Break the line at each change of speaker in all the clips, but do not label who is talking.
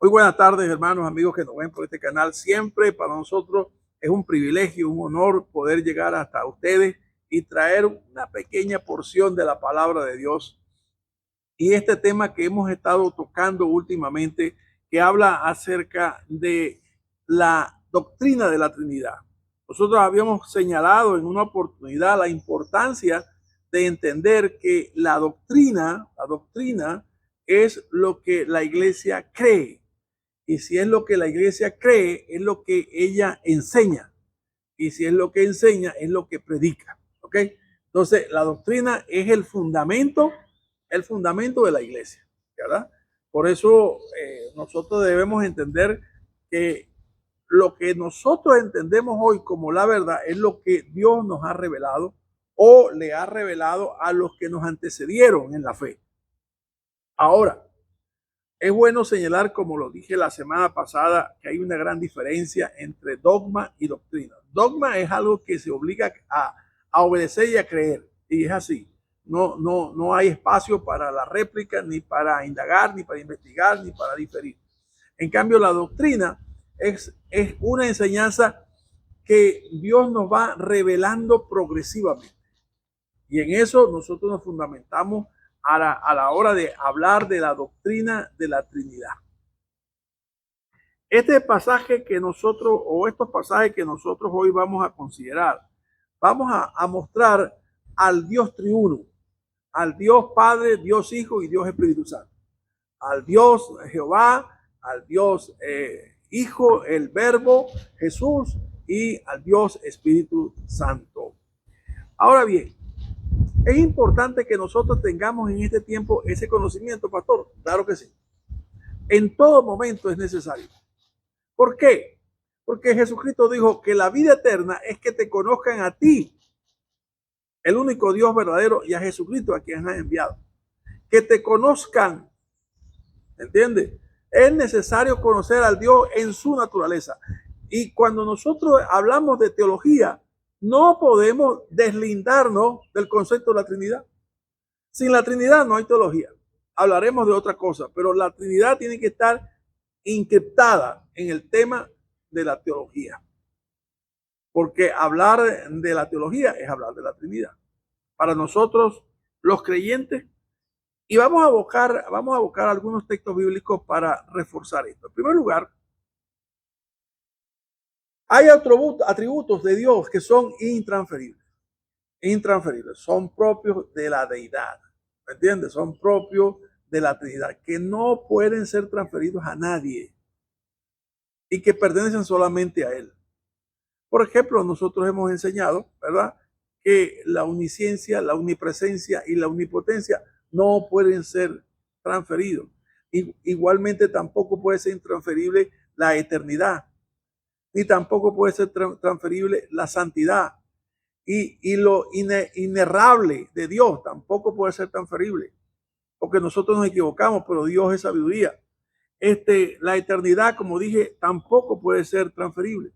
Muy buenas tardes, hermanos, amigos que nos ven por este canal. Siempre para nosotros es un privilegio, un honor poder llegar hasta ustedes y traer una pequeña porción de la palabra de Dios. Y este tema que hemos estado tocando últimamente, que habla acerca de la doctrina de la Trinidad. Nosotros habíamos señalado en una oportunidad la importancia de entender que la doctrina es lo que la iglesia cree. Y si es lo que la iglesia cree, es lo que ella enseña. Y si es lo que enseña, es lo que predica. ¿Ok? Entonces, la doctrina es el fundamento de la iglesia, ¿verdad? Por eso nosotros debemos entender que lo que nosotros entendemos hoy como la verdad es lo que Dios nos ha revelado o le ha revelado a los que nos antecedieron en la fe. Ahora, es bueno señalar, como lo dije la semana pasada, que hay una gran diferencia entre dogma y doctrina. Dogma es algo que se obliga a obedecer y a creer, y es así. No hay espacio para la réplica, ni para indagar, ni para investigar, ni para diferir. En cambio, la doctrina es una enseñanza que Dios nos va revelando progresivamente. Y en eso nosotros nos fundamentamos a la hora de hablar de la doctrina de la Trinidad. Este pasaje que nosotros, o estos pasajes que nosotros hoy vamos a considerar, vamos a mostrar al Dios triuno, al Dios Padre, Dios Hijo y Dios Espíritu Santo, al Dios Jehová, al Dios Hijo, el Verbo, Jesús, y al Dios Espíritu Santo. Ahora bien, es importante que nosotros tengamos en este tiempo ese conocimiento, pastor. Claro que sí. En todo momento es necesario. ¿Por qué? Porque Jesucristo dijo que la vida eterna es que te conozcan a ti, el único Dios verdadero, y a Jesucristo a quien has enviado. Que te conozcan. ¿Entiendes? Es necesario conocer al Dios en su naturaleza. Y cuando nosotros hablamos de teología, no podemos deslindarnos del concepto de la Trinidad. Sin la Trinidad no hay teología. Hablaremos de otra cosa, pero la Trinidad tiene que estar encriptada en el tema de la teología. Porque hablar de la teología es hablar de la Trinidad. Para nosotros, los creyentes, y vamos a buscar algunos textos bíblicos para reforzar esto. En primer lugar, hay atributos de Dios que son intransferibles. Intransferibles, son propios de la deidad. ¿Me entiendes? Son propios de la Trinidad, que no pueden ser transferidos a nadie y que pertenecen solamente a Él. Por ejemplo, nosotros hemos enseñado, ¿verdad?, que la omnisciencia, la omnipresencia y la omnipotencia no pueden ser transferidos. Igualmente tampoco puede ser intransferible la eternidad, ni tampoco puede ser transferible la santidad. Y lo inerrable de Dios tampoco puede ser transferible, porque nosotros nos equivocamos, pero Dios es sabiduría. La eternidad, como dije, tampoco puede ser transferible.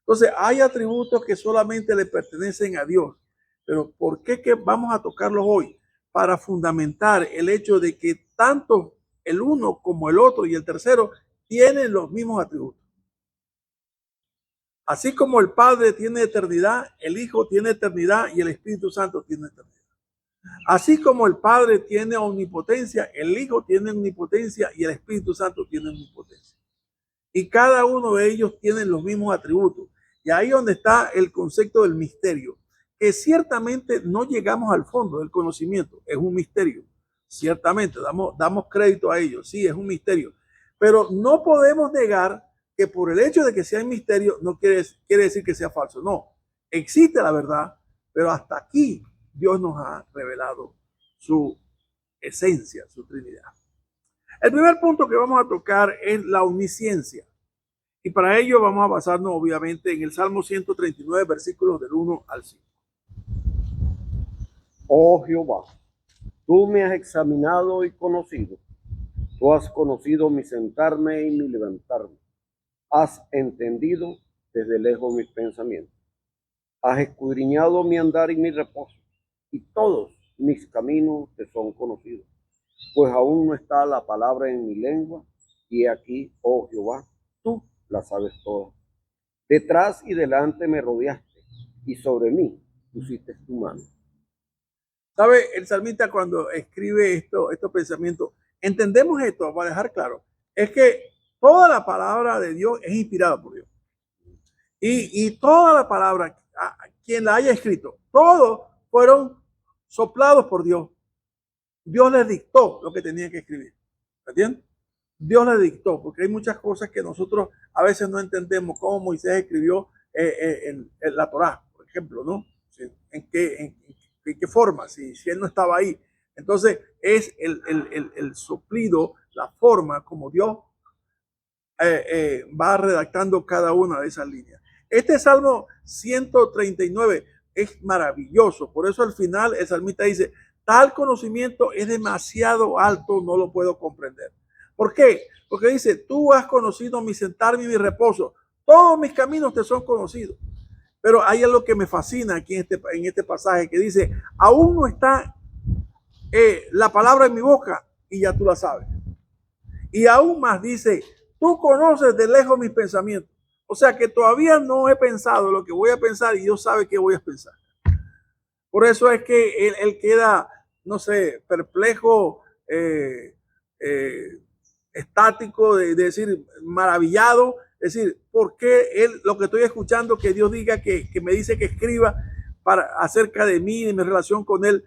Entonces, hay atributos que solamente le pertenecen a Dios. Pero ¿por qué que vamos a tocarlos hoy? Para fundamentar el hecho de que tanto el uno como el otro y el tercero tienen los mismos atributos. Así como el Padre tiene eternidad, el Hijo tiene eternidad y el Espíritu Santo tiene eternidad. Así como el Padre tiene omnipotencia, el Hijo tiene omnipotencia y el Espíritu Santo tiene omnipotencia. Y cada uno de ellos tiene los mismos atributos. Y ahí donde está el concepto del misterio, que ciertamente no llegamos al fondo del conocimiento, es un misterio. Ciertamente, damos crédito a ello, sí, es un misterio. Pero no podemos negar que por el hecho de que sea un misterio no quiere decir que sea falso. No, existe la verdad, pero hasta aquí Dios nos ha revelado su esencia, su Trinidad. El primer punto que vamos a tocar es la omnisciencia. Y para ello vamos a basarnos obviamente en el Salmo 139, versículos del 1 al 5.
Oh Jehová, tú me has examinado y conocido. Tú has conocido mi sentarme y mi levantarme. Has entendido desde lejos mis pensamientos. Has escudriñado mi andar y mi reposo, y todos mis caminos te son conocidos. Pues aún no está la palabra en mi lengua, y aquí, oh Jehová, tú la sabes todas. Detrás y delante me rodeaste, y sobre mí pusiste tu mano.
¿Sabe? El salmista cuando escribe estos pensamientos, entendemos esto, para dejar claro, es que toda la palabra de Dios es inspirada por Dios. Y toda la palabra, quien la haya escrito, todos fueron soplados por Dios. Dios les dictó lo que tenían que escribir. ¿Entiendes? Dios les dictó, porque hay muchas cosas que nosotros a veces no entendemos, cómo Moisés escribió en la Torá, por ejemplo, ¿no? ¿En qué forma? Si él no estaba ahí. Entonces es el suplido, la forma como Dios va redactando cada una de esas líneas. Este Salmo 139 es maravilloso. Por eso al final el salmista dice, tal conocimiento es demasiado alto, no lo puedo comprender. ¿Por qué? Porque dice, tú has conocido mi sentarme y mi reposo. Todos mis caminos te son conocidos. Pero hay algo que me fascina aquí en este pasaje que dice, aún no está la palabra en mi boca y ya tú la sabes. Y aún más dice, tú conoces de lejos mis pensamientos. O sea que todavía no he pensado lo que voy a pensar y Dios sabe qué voy a pensar. Por eso es que él queda, no sé, perplejo, estático, de decir, maravillado. Es decir, ¿por qué lo que estoy escuchando, que Dios diga, que me dice que escriba acerca de mí y de mi relación con Él?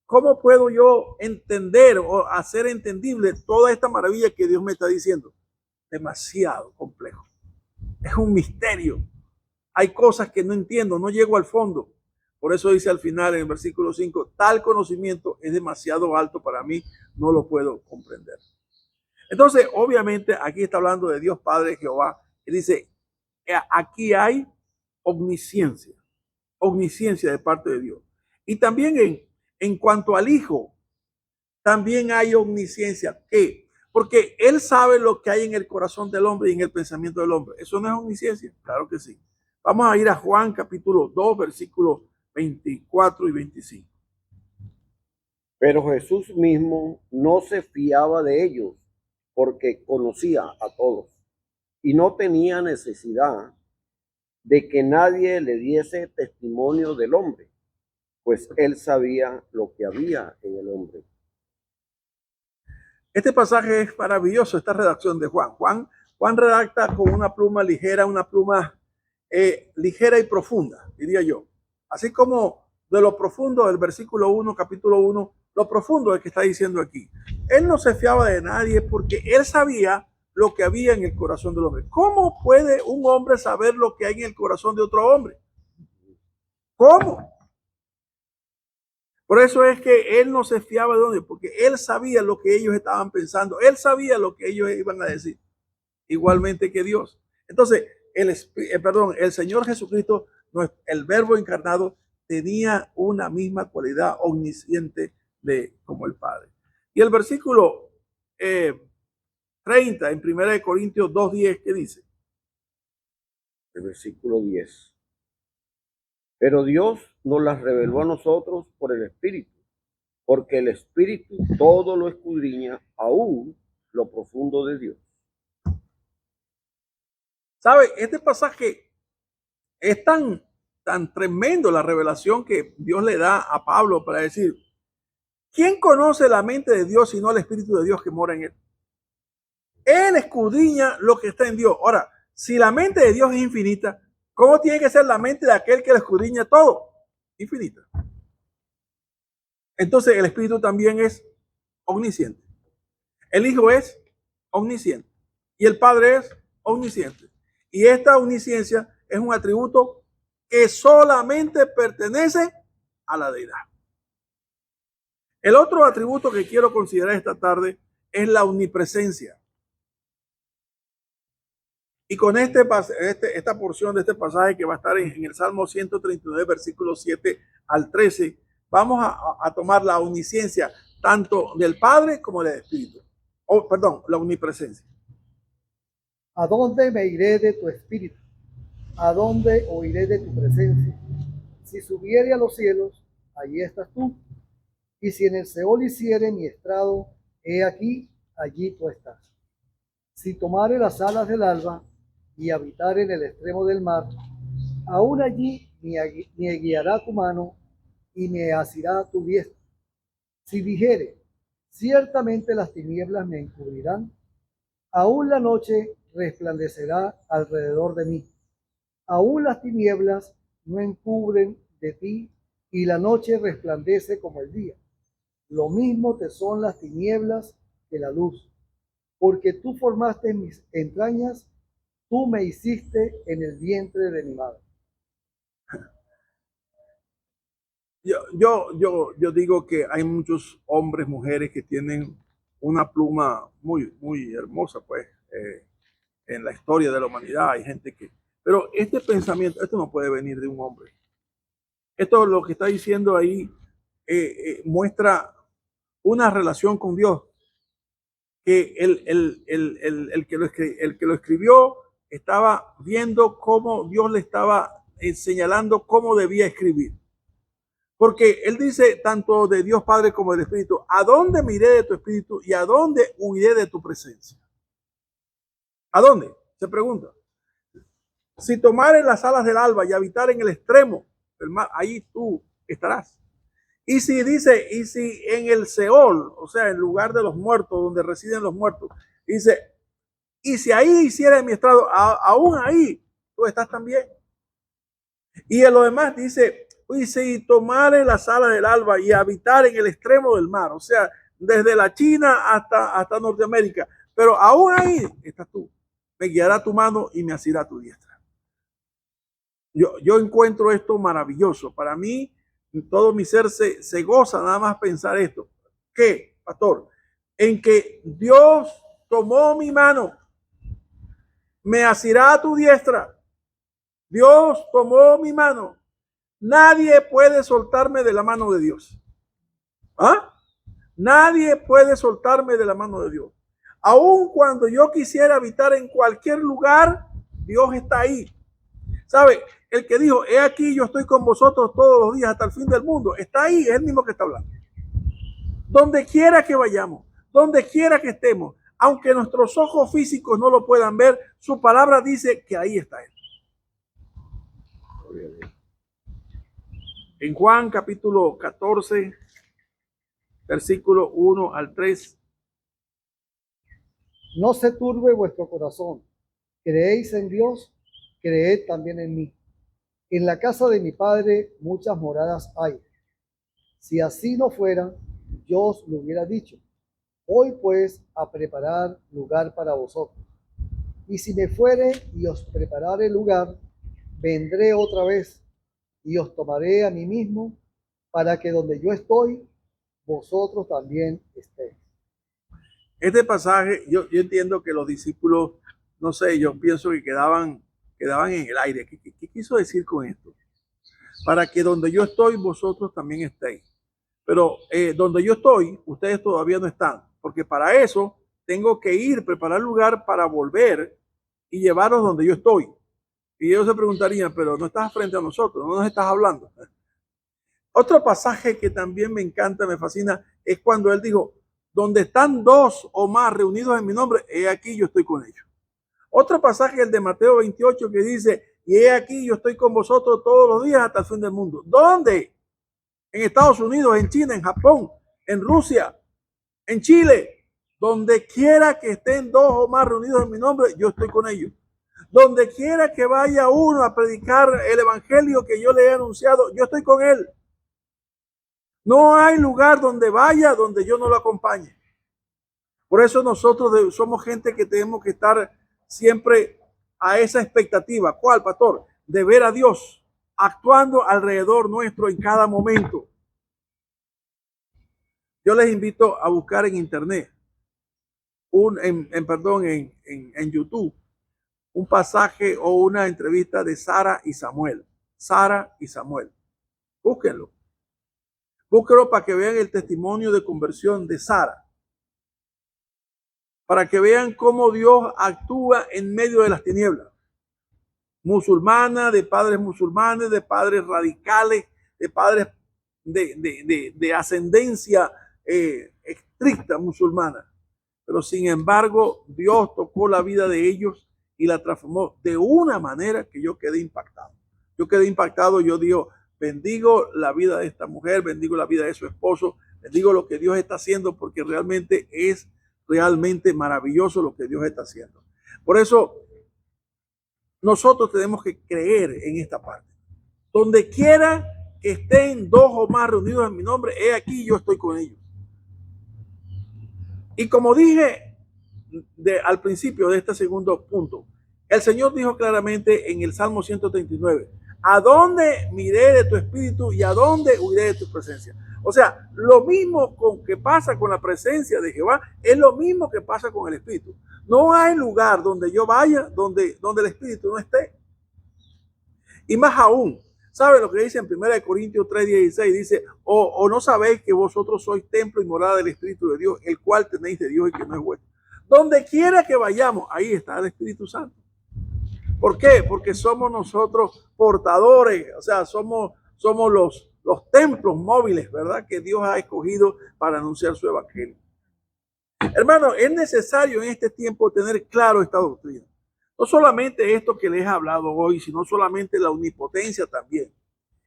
¿Cómo puedo yo entender o hacer entendible toda esta maravilla que Dios me está diciendo? Demasiado complejo. Es un misterio. Hay cosas que no entiendo, no llego al fondo. Por eso dice al final en el versículo 5, tal conocimiento es demasiado alto para mí, no lo puedo comprender. Entonces, obviamente, aquí está hablando de Dios Padre Jehová, y dice, aquí hay omnisciencia de parte de Dios. Y también en cuanto al Hijo, también hay omnisciencia. ¿Qué? Porque Él sabe lo que hay en el corazón del hombre y en el pensamiento del hombre. ¿Eso no es omnisciencia? Claro que sí. Vamos a ir a Juan capítulo 2, versículos 24 y 25.
Pero Jesús mismo no se fiaba de ellos, porque conocía a todos y no tenía necesidad de que nadie le diese testimonio del hombre, pues él sabía lo que había en el hombre.
Este pasaje es maravilloso, esta redacción de Juan. Juan redacta con una pluma ligera, una pluma ligera y profunda, diría yo. Así como de lo profundo del versículo 1, capítulo 1, lo profundo es que está diciendo aquí. Él no se fiaba de nadie porque él sabía lo que había en el corazón del hombre. ¿Cómo puede un hombre saber lo que hay en el corazón de otro hombre? ¿Cómo? Por eso es que él no se fiaba de dónde, porque él sabía lo que ellos estaban pensando, él sabía lo que ellos iban a decir, igualmente que Dios. Entonces, el Señor Jesucristo, el Verbo encarnado, tenía una misma cualidad omnisciente como el Padre. Y el versículo 30 en 1 Corintios 2:10, ¿qué dice?
El versículo 10. Pero Dios nos las reveló a nosotros por el Espíritu, porque el Espíritu todo lo escudriña, aún lo profundo de Dios.
¿Sabe? Este pasaje es tan tremendo, la revelación que Dios le da a Pablo para decir, ¿quién conoce la mente de Dios sino el Espíritu de Dios que mora en él? Él escudriña lo que está en Dios. Ahora, si la mente de Dios es infinita, ¿cómo tiene que ser la mente de aquel que le escudriña todo? Infinita. Entonces el Espíritu también es omnisciente. El Hijo es omnisciente. Y el Padre es omnisciente. Y esta omnisciencia es un atributo que solamente pertenece a la deidad. El otro atributo que quiero considerar esta tarde es la omnipresencia. Y con esta porción de este pasaje que va a estar en el Salmo 139, versículos 7 al 13, vamos a tomar la omnisciencia tanto del Padre como del Espíritu. La omnipresencia.
¿A dónde me iré de tu espíritu? ¿A dónde oiré de tu presencia? Si subiere a los cielos, allí estás tú. Y si en el Seol hiciere mi estrado, he aquí, allí tú estás. Si tomare las alas del alba y habitar en el extremo del mar, aún allí me guiará tu mano y me asirá tu diestra. Si dijere, ciertamente las tinieblas me encubrirán, aún la noche resplandecerá alrededor de mí. Aún las tinieblas no encubren de ti, y la noche resplandece como el día. Lo mismo te son las tinieblas que la luz, porque tú formaste mis entrañas, tú me hiciste en el vientre de mi madre.
Yo digo que hay muchos hombres, mujeres que tienen una pluma muy, muy hermosa, pues, en la historia de la humanidad. Hay gente que, pero este pensamiento, esto no puede venir de un hombre. Esto lo que está diciendo ahí muestra una relación con Dios, que el que lo escribió estaba viendo cómo Dios le estaba señalando cómo debía escribir. Porque él dice tanto de Dios Padre como del Espíritu, ¿a dónde me iré de tu Espíritu y a dónde huiré de tu presencia? ¿A dónde? Se pregunta. Si tomare las alas del alba y habitar en el extremo del mar, ahí tú estarás. Y si dice, y si en el Seol, o sea, en lugar de los muertos, donde residen los muertos, dice, y si ahí hiciera mi estrado, aún ahí tú estás también. Y en lo demás dice, y si tomare las alas del alba y habitar en el extremo del mar, o sea, desde la China hasta Norteamérica, pero aún ahí estás tú. Me guiará tu mano y me asirá tu diestra. Yo encuentro esto maravilloso. Para mí, todo mi ser se goza nada más pensar esto. ¿Qué, pastor? En que Dios tomó mi mano, me asirá a tu diestra. Dios tomó mi mano. Nadie puede soltarme de la mano de Dios. ¿Ah? Nadie puede soltarme de la mano de Dios. Aun cuando yo quisiera habitar en cualquier lugar, Dios está ahí. ¿Sabe? El que dijo, he aquí, yo estoy con vosotros todos los días hasta el fin del mundo, está ahí, es el mismo que está hablando. Donde quiera que vayamos, donde quiera que estemos, aunque nuestros ojos físicos no lo puedan ver, su palabra dice que ahí está Él. En Juan capítulo 14, versículo 1 al 3.
No se turbe vuestro corazón. ¿Creéis en Dios? Creed también en mí. En la casa de mi Padre muchas moradas hay. Si así no fuera, yo os lo hubiera dicho. Voy pues a preparar lugar para vosotros. Y si me fuere y os preparare lugar, vendré otra vez y os tomaré a mí mismo, para que donde yo estoy, vosotros también estéis.
Este pasaje, yo entiendo que los discípulos, no sé, yo pienso que quedaban en el aire. ¿Qué quiso decir con esto? Para que donde yo estoy, vosotros también estéis. Pero donde yo estoy, ustedes todavía no están, porque para eso tengo que ir, preparar lugar para volver y llevarlos donde yo estoy. Y ellos se preguntarían, pero no estás frente a nosotros, no nos estás hablando. Otro pasaje que también me encanta, me fascina, es cuando él dijo, donde están dos o más reunidos en mi nombre, he aquí yo estoy con ellos. Otro pasaje, el de Mateo 28, que dice, y he aquí yo estoy con vosotros todos los días hasta el fin del mundo. ¿Dónde? En Estados Unidos, en China, en Japón, en Rusia, en Chile. Donde quiera que estén dos o más reunidos en mi nombre, yo estoy con ellos. Donde quiera que vaya uno a predicar el evangelio que yo le he anunciado, yo estoy con él. No hay lugar donde vaya donde yo no lo acompañe. Por eso nosotros somos gente que tenemos que estar siempre a esa expectativa. ¿Cuál, pastor? De ver a Dios actuando alrededor nuestro en cada momento. Yo les invito a buscar en internet, en YouTube, un pasaje o una entrevista de Sara y Samuel. Sara y Samuel. Búsquenlo. Búsquenlo para que vean el testimonio de conversión de Sara. Para que vean cómo Dios actúa en medio de las tinieblas. Musulmana, de padres musulmanes, de padres radicales, de padres de ascendencia estricta musulmana. Pero sin embargo, Dios tocó la vida de ellos y la transformó de una manera que yo quedé impactado. Yo quedé impactado, yo digo, bendigo la vida de esta mujer, bendigo la vida de su esposo, bendigo lo que Dios está haciendo, porque realmente es realmente maravilloso lo que Dios está haciendo. Por eso, nosotros tenemos que creer en esta parte. Donde quiera que estén dos o más reunidos en mi nombre, he aquí, yo estoy con ellos. Y como dije al principio de este segundo punto, el Señor dijo claramente en el Salmo 139, ¿a dónde miré de tu espíritu y a dónde huiré de tu presencia? O sea, lo mismo que pasa con la presencia de Jehová es lo mismo que pasa con el espíritu. No hay lugar donde yo vaya donde el espíritu no esté. Y más aún, ¿sabe lo que dice en 1 Corintios 3:16? Dice, o no sabéis que vosotros sois templo y morada del Espíritu de Dios, el cual tenéis de Dios y que no es vuestro. Donde quiera que vayamos, ahí está el Espíritu Santo. ¿Por qué? Porque somos nosotros portadores, o sea, somos los templos móviles, ¿verdad? Que Dios ha escogido para anunciar su evangelio. Hermano, es necesario en este tiempo tener claro esta doctrina. No solamente esto que les he hablado hoy, sino solamente la omnipotencia también.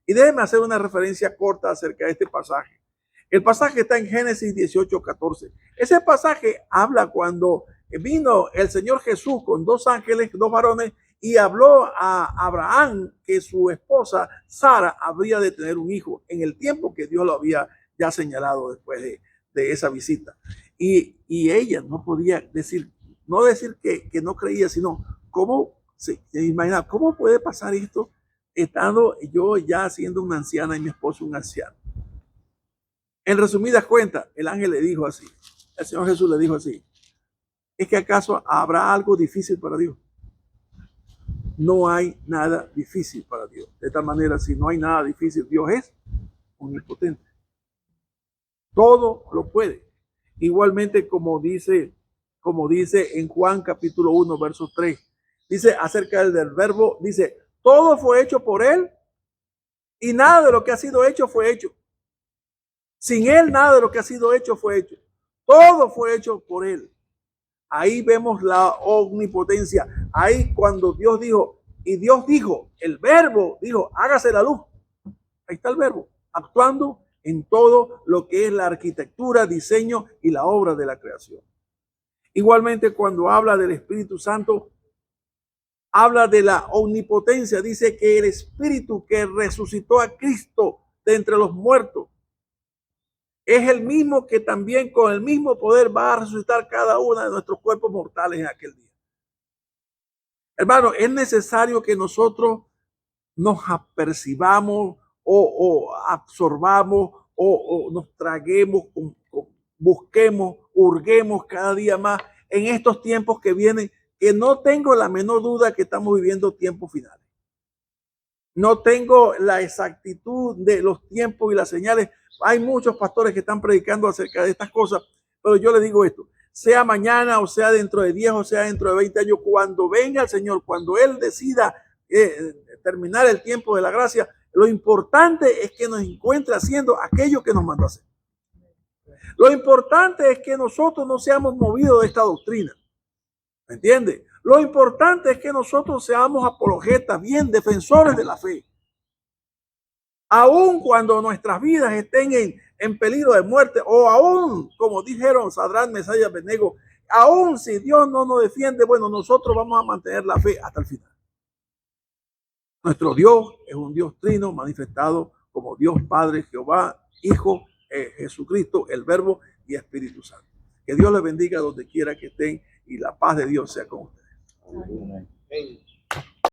Y déjenme hacer una referencia corta acerca de este pasaje. El pasaje está en Génesis 18:14. Ese pasaje habla cuando vino el Señor Jesús con dos ángeles, dos varones, y habló a Abraham que su esposa Sara habría de tener un hijo en el tiempo que Dios lo había ya señalado después de esa visita. Y ella no podía decir, no decir que no creía, sino cómo se imagina, cómo puede pasar esto estando yo ya siendo una anciana y mi esposo un anciano. En resumidas cuentas, el ángel le dijo así, el Señor Jesús le dijo así, ¿es que acaso habrá algo difícil para Dios? No hay nada difícil para Dios. De tal manera, si no hay nada difícil, Dios es omnipotente. Todo lo puede. Igualmente como dice en Juan capítulo 1, verso 3, dice acerca del verbo, dice, todo fue hecho por él y nada de lo que ha sido hecho fue hecho. Sin él nada de lo que ha sido hecho fue hecho. Todo fue hecho por él. Ahí vemos la omnipotencia. Ahí cuando Dios dijo, y Dios dijo, el verbo dijo, hágase la luz. Ahí está el verbo, actuando en todo lo que es la arquitectura, diseño y la obra de la creación. Igualmente cuando habla del Espíritu Santo, habla de la omnipotencia. Dice que el Espíritu que resucitó a Cristo de entre los muertos es el mismo que también con el mismo poder va a resucitar cada uno de nuestros cuerpos mortales en aquel día. Hermano, es necesario que nosotros nos apercibamos o absorbamos o nos traguemos, busquemos, hurguemos cada día más en estos tiempos que vienen, que no tengo la menor duda que estamos viviendo tiempos finales. No tengo la exactitud de los tiempos y las señales. Hay muchos pastores que están predicando acerca de estas cosas, pero yo les digo esto, sea mañana o sea dentro de 10 o sea dentro de 20 años, cuando venga el Señor, cuando Él decida terminar el tiempo de la gracia, lo importante es que nos encuentre haciendo aquello que nos mandó a hacer. Lo importante es que nosotros no seamos movidos de esta doctrina. ¿Me entiende? Lo importante es que nosotros seamos apologetas, bien defensores de la fe. Aun cuando nuestras vidas estén en peligro de muerte, o aún, como dijeron Sadrach, Mesach y Abednego, aún si Dios no nos defiende, bueno, nosotros vamos a mantener la fe hasta el final. Nuestro Dios es un Dios trino manifestado como Dios Padre, Jehová, Hijo, Jesucristo, el Verbo y Espíritu Santo. Que Dios les bendiga donde quiera que estén y la paz de Dios sea con ustedes. Amén.